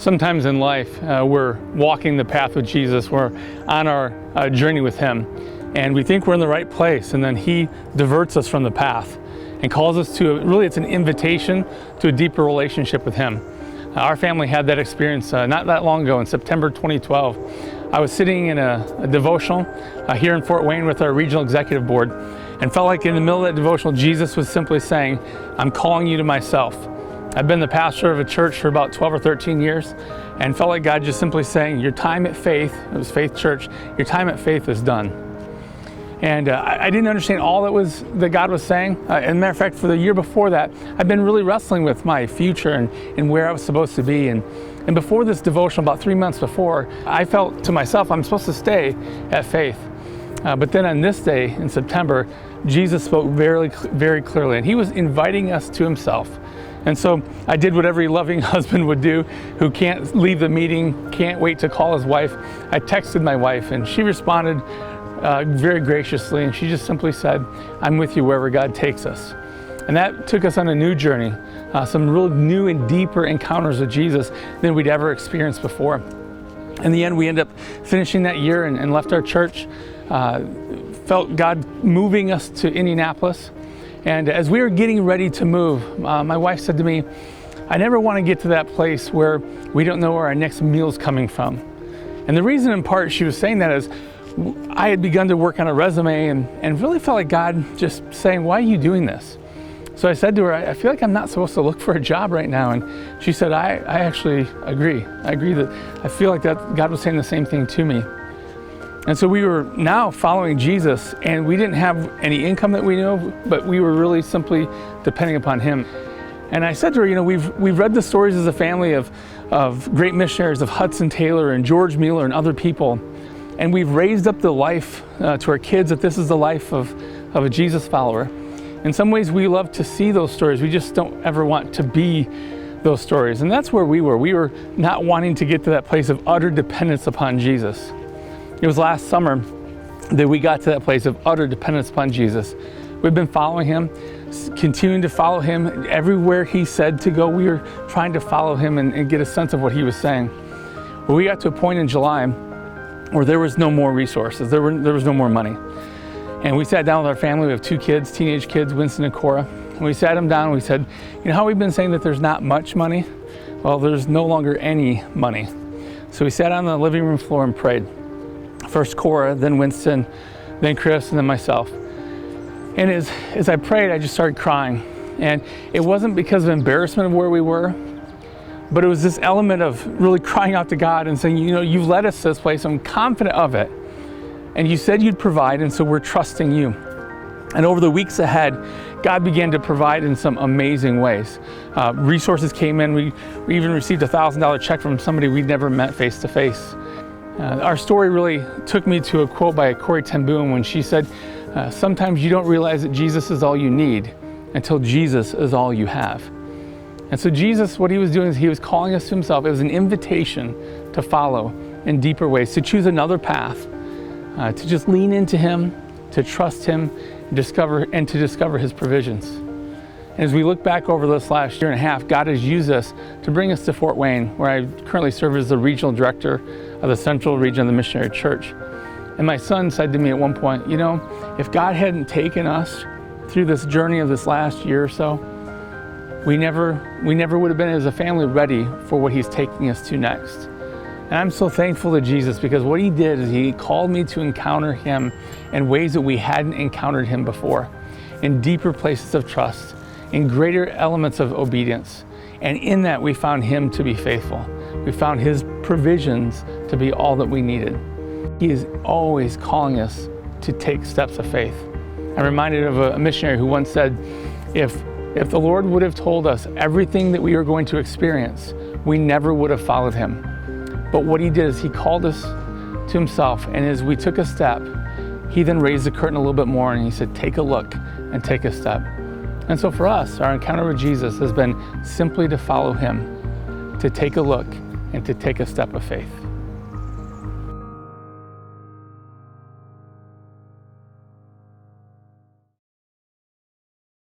Sometimes in life, we're walking the path with Jesus. We're on our journey with Him, and we think we're in the right place, and then He diverts us from the path and calls us to, really it's an invitation to a deeper relationship with Him. Our family had that experience not that long ago in September 2012. I was sitting in a devotional here in Fort Wayne with our regional executive board, and felt like in the middle of that devotional, Jesus was simply saying, I'm calling you to myself. I've been the pastor of a church for about 12 or 13 years, and felt like God just simply saying, your time at Faith, it was Faith Church, your time at Faith is done. And I didn't understand all that God was saying. As a matter of fact, for the year before that, I've been really wrestling with my future and where I was supposed to be. And before this devotion, about 3 months before, I felt to myself, I'm supposed to stay at Faith. But then on this day in September, Jesus spoke very, very clearly, and He was inviting us to Himself. And so I did what every loving husband would do, who can't leave the meeting, can't wait to call his wife. I texted my wife, and she responded very graciously, and she just simply said, I'm with you wherever God takes us. And that took us on a new journey, some real new and deeper encounters with Jesus than we'd ever experienced before. In the end, we ended up finishing that year and left our church, felt God moving us to Indianapolis. And as we were getting ready to move, my wife said to me, I never want to get to that place where we don't know where our next meal's coming from. And the reason in part she was saying that is I had begun to work on a resume and really felt like God just saying, why are you doing this? So I said to her, I feel like I'm not supposed to look for a job right now. And she said, I actually agree. I agree that I feel like that God was saying the same thing to me. And so we were now following Jesus, and we didn't have any income that we knew of, but we were really simply depending upon Him. And I said to her, we've read the stories as a family of great missionaries, of Hudson Taylor and George Mueller and other people. And we've raised up the life to our kids that this is the life of a Jesus follower. In some ways, we love to see those stories. We just don't ever want to be those stories. And that's where we were. We were not wanting to get to that place of utter dependence upon Jesus. It was last summer that we got to that place of utter dependence upon Jesus. We've been following Him, continuing to follow Him. Everywhere He said to go, we were trying to follow Him and get a sense of what He was saying. Well, we got to a point in July where there was no more resources. There was no more money. And we sat down with our family. We have 2 kids, teenage kids, Winston and Cora. And we sat them down and we said, how we've been saying that there's not much money? Well, there's no longer any money. So we sat on the living room floor and prayed. First Cora, then Winston, then Chris, and then myself. And as I prayed, I just started crying. And it wasn't because of embarrassment of where we were, but it was this element of really crying out to God and saying, you've led us to this place, I'm confident of it. And you said you'd provide, and so we're trusting you. And over the weeks ahead, God began to provide in some amazing ways. Resources came in. We even received a $1,000 check from somebody we'd never met face to face. Our story really took me to a quote by Corrie ten Boom when she said, sometimes you don't realize that Jesus is all you need until Jesus is all you have. And so Jesus, what He was doing is He was calling us to Himself. It was an invitation to follow in deeper ways, to choose another path, to just lean into Him, to trust Him, and to discover His provisions. And as we look back over this last year and a half, God has used us to bring us to Fort Wayne, where I currently serve as the regional director of the Central Region of the Missionary Church. And my son said to me at one point, if God hadn't taken us through this journey of this last year or so, we never would have been as a family ready for what He's taking us to next. And I'm so thankful to Jesus, because what He did is He called me to encounter Him in ways that we hadn't encountered Him before, in deeper places of trust, in greater elements of obedience. And in that, we found Him to be faithful. We found His provisions to be all that we needed. He is always calling us to take steps of faith. I'm reminded of a missionary who once said, if the Lord would have told us everything that we were going to experience, we never would have followed Him. But what He did is He called us to Himself, and as we took a step, He then raised the curtain a little bit more and He said, take a look and take a step. And so for us, our encounter with Jesus has been simply to follow Him, to take a look, and to take a step of faith.